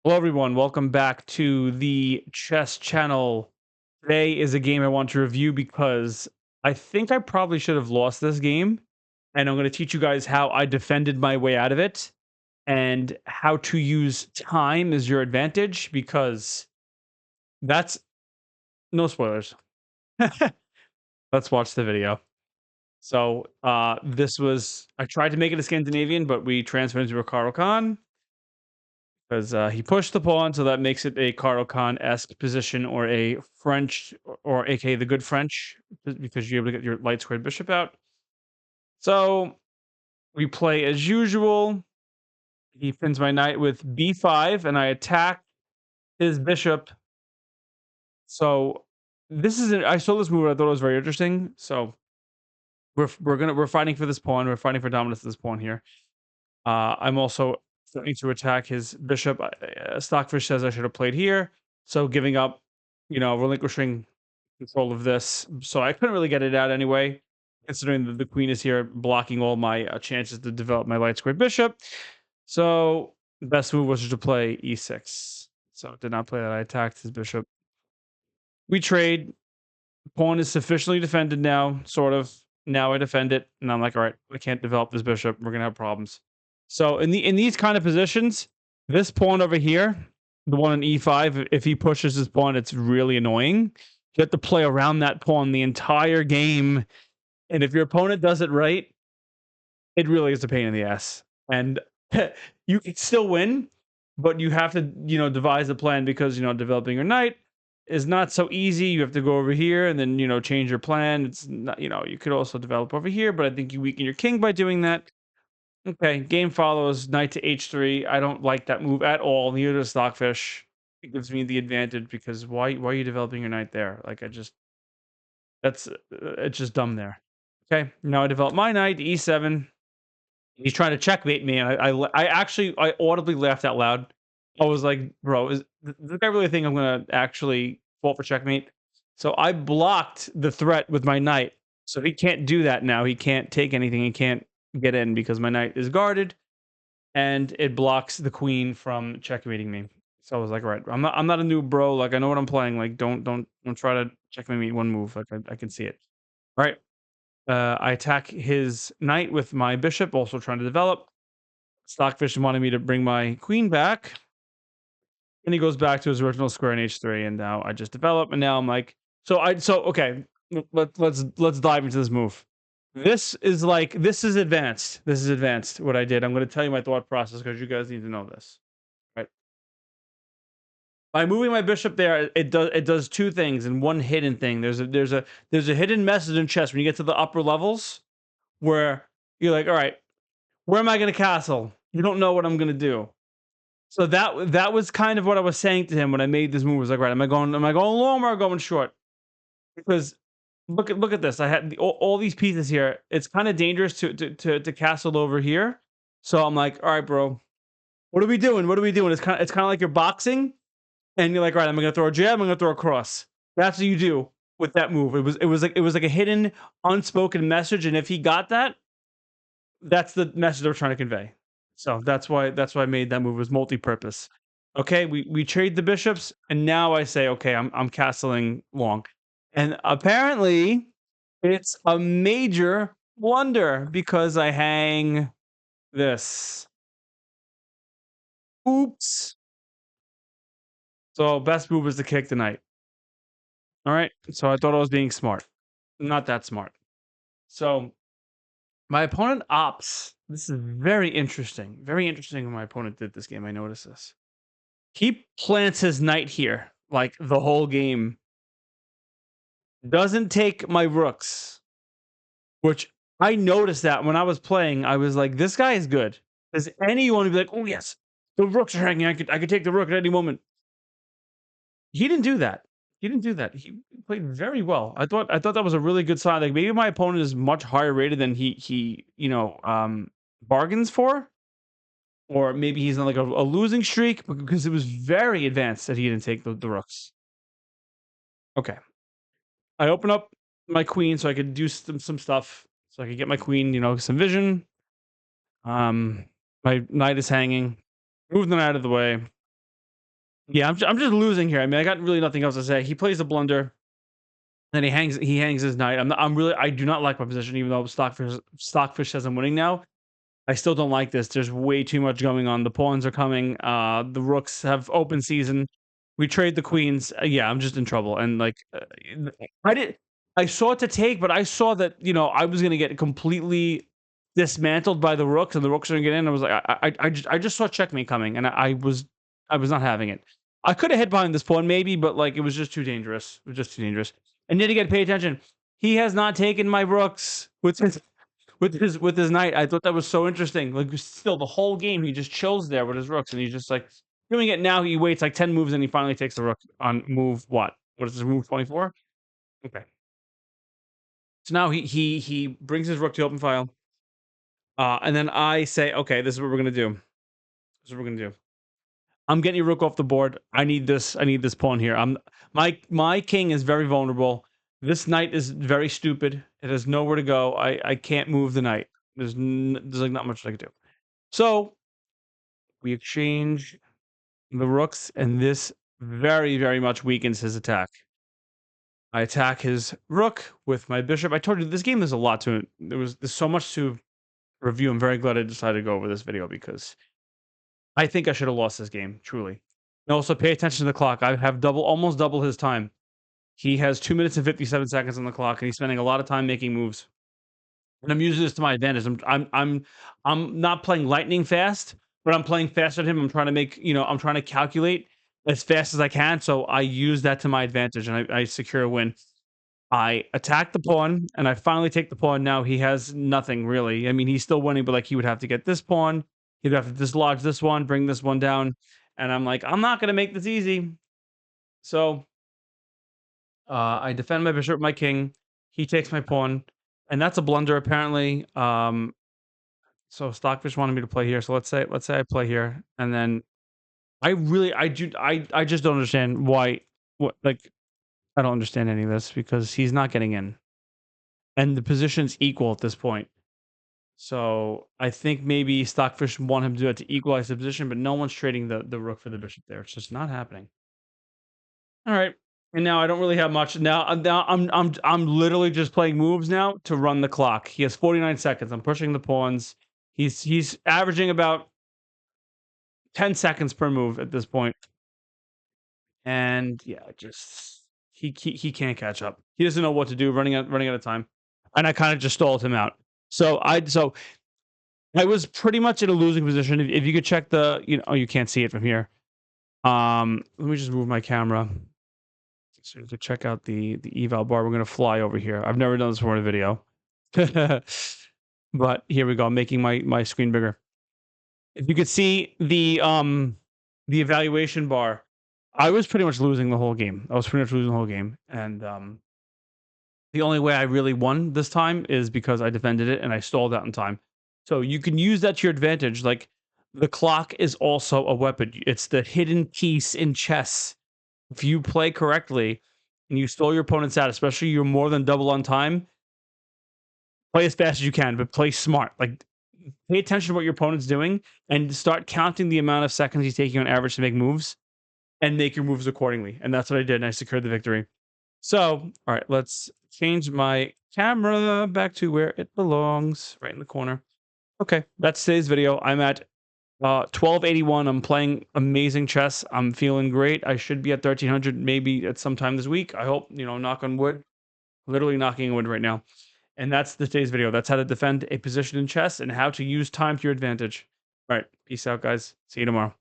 Hello, everyone. Welcome back to the chess channel. Today is a game I want to review because I think I probably should have lost this game. And I'm going to teach you guys how I defended my way out of it and how to use time as your advantage because that's no spoilers. Let's watch the video. So, this was, I tried to make it a Scandinavian, but we transferred into a Caro-Kann. Because he pushed the pawn, so that makes it a Caro-Kann-esque position, or a French, or aka the good French, because you're able to get your light squared bishop out. So we play as usual. He pins my knight with b5, and I attack his bishop. So this is I saw this move. I thought it was very interesting. So we're fighting for this pawn. We're fighting for dominance of this pawn here. I'm also starting to attack his bishop. Stockfish says I should have played here, so giving up, relinquishing control of this. So I couldn't really get it out anyway, considering that the queen is here blocking all my chances to develop my light squared bishop. So the best move was to play e6. So did not play that. I attacked his bishop. We trade. Pawn is sufficiently defended now, sort of. Now I defend it, and I'm like, all right, I can't develop this bishop. We're gonna have problems. So in these kind of positions, this pawn over here, the one on e5, if he pushes his pawn, it's really annoying. You have to play around that pawn the entire game, and if your opponent does it right, it really is a pain in the ass. And you can still win, but you have to, devise a plan because developing your knight is not so easy. You have to go over here and then change your plan. It's not, you could also develop over here, but I think you weaken your king by doing that. Okay, game follows knight to h3. I don't like that move at all. Neither does Stockfish. It gives me the advantage because why are you developing your knight there? Like that's it's just dumb there. Okay, now I develop my knight to e7. He's trying to checkmate me, and I audibly laughed out loud. I was like, "Bro, is the guy really think I'm gonna actually fall for checkmate?" So I blocked the threat with my knight, so he can't do that now. He can't take anything. He can't get in because my knight is guarded, and it blocks the queen from checkmating me. So I was like, "All right, I'm not a new bro. Like I know what I'm playing. Like don't try to checkmate me one move. Like I can see it. All right." I attack his knight with my bishop, also trying to develop. Stockfish wanted me to bring my queen back, and he goes back to his original square in h3, and now I just develop, and now I'm like, okay, let's dive into this move. This is advanced. This is advanced. What I did. I'm going to tell you my thought process because you guys need to know this. Right. By moving my bishop there, it does two things and one hidden thing. There's a hidden message in chess when you get to the upper levels where you're like, all right, where am I going to castle? You don't know what I'm going to do. So that was kind of what I was saying to him when I made this move. I was like, right, am I going long or going short? Because look at this. I had all these pieces here. It's kind of dangerous to castle over here. So I'm like, all right, bro, what are we doing? What are we doing? It's kind of like you're boxing, and you're like, all right, I'm gonna throw a jab. I'm gonna throw a cross. That's what you do with that move. It was like a hidden, unspoken message, and if he got that, that's the message they're trying to convey. So that's why I made that move. It was multi-purpose. Okay, we trade the bishops, and now I say, okay, I'm castling long, and apparently it's a major blunder because I hang this. Oops. So best move is to kick the knight. All right. So I thought I was being smart. Not that smart. So my opponent opts. This is very interesting. Very interesting when my opponent did this game. I noticed this. He plants his knight here, like the whole game. Doesn't take my rooks, which I noticed that when I was playing. I was like, this guy is good. Does anyone would be like, oh yes, the rooks are hanging. I could take the rook at any moment. He didn't do that. He didn't do that. He played very well. I thought that was a really good sign. Like maybe my opponent is much higher rated than he bargains for, or maybe he's on like a losing streak because it was very advanced that he didn't take the rooks. Okay, I open up my queen so I could do some stuff, so I could get my queen, some vision. Um, my knight is hanging. Move the knight out of the way. Yeah, I'm just losing here. I mean, I got really nothing else to say. He plays a blunder, then he hangs his knight. I do not like my position, even though Stockfish says I'm winning now. I still don't like this. There's way too much going on. The pawns are coming. The rooks have open season. We trade the queens. Yeah, I'm just in trouble. And like, I did. I saw it to take, but I saw that I was gonna get completely dismantled by the rooks, and the rooks are gonna get in. I was like, I just saw checkmate coming, and I was not having it. I could have hit behind this pawn maybe, but like it was just too dangerous. It was just too dangerous. And yet again, pay attention. He has not taken my rooks with his knight. I thought that was so interesting. Like still the whole game, he just chills there with his rooks, and he's just like doing it now. He waits like 10 moves, and he finally takes the rook on move what? What is this, move 24? Okay. So now he brings his rook to open file, and then I say, okay, this is what we're gonna do. This is what we're gonna do. I'm getting your rook off the board. I need this. I need this pawn here. My king is very vulnerable. This knight is very stupid. It has nowhere to go. I can't move the knight. There's like not much I can do. So we exchange the rooks, and this very, very much weakens his attack. I attack his rook with my bishop. I told you this game, there's a lot to it. There's so much to review. I'm very glad I decided to go over this video because I think I should have lost this game, truly. And also pay attention to the clock. I have almost double his time. He has 2 minutes and 57 seconds on the clock, and he's spending a lot of time making moves. And I'm using this to my advantage. I'm not playing lightning fast, but I'm playing faster than him. I'm trying to I'm trying to calculate as fast as I can. So I use that to my advantage, and I secure a win. I attack the pawn, and I finally take the pawn. Now he has nothing really. I mean, he's still winning, but like he would have to get this pawn. He'd have to dislodge this one, bring this one down. And I'm like, I'm not gonna make this easy. So I defend my bishop, my king. He takes my pawn, and that's a blunder apparently. So Stockfish wanted me to play here. So let's say I play here, and then I just don't understand why. What like I don't understand any of this because he's not getting in, and the position's equal at this point. So I think maybe Stockfish want him to do it to equalize the position, but no one's trading the rook for the bishop there. It's just not happening. All right. And now I don't really have much. Now I'm literally just playing moves now to run the clock. He has 49 seconds. I'm pushing the pawns. He's averaging about 10 seconds per move at this point. And yeah, just he can't catch up. He doesn't know what to do, running out of time. And I kind of just stalled him out. So I was pretty much in a losing position. If you could check oh, you can't see it from here. Let me just move my camera. So to check out the eval bar, we're gonna fly over here. I've never done this before in a video. But here we go. I'm making my screen bigger. If you could see the evaluation bar, I was pretty much losing the whole game. And the only way I really won this time is because I defended it and I stalled out in time. So you can use that to your advantage. Like the clock is also a weapon. It's the hidden piece in chess. If you play correctly and you stall your opponents out, especially you're more than double on time, play as fast as you can, but play smart. Like pay attention to what your opponent's doing and start counting the amount of seconds he's taking on average to make moves and make your moves accordingly. And that's what I did, and I secured the victory. So, all right, let's change my camera back to where it belongs, right in the corner. Okay, that's today's video. I'm at 1281. I'm playing amazing chess. I'm feeling great. I should be at 1300 maybe at some time this week. I hope, knock on wood. Literally knocking on wood right now. And that's today's video. That's how to defend a position in chess and how to use time to your advantage. All right, peace out, guys. See you tomorrow.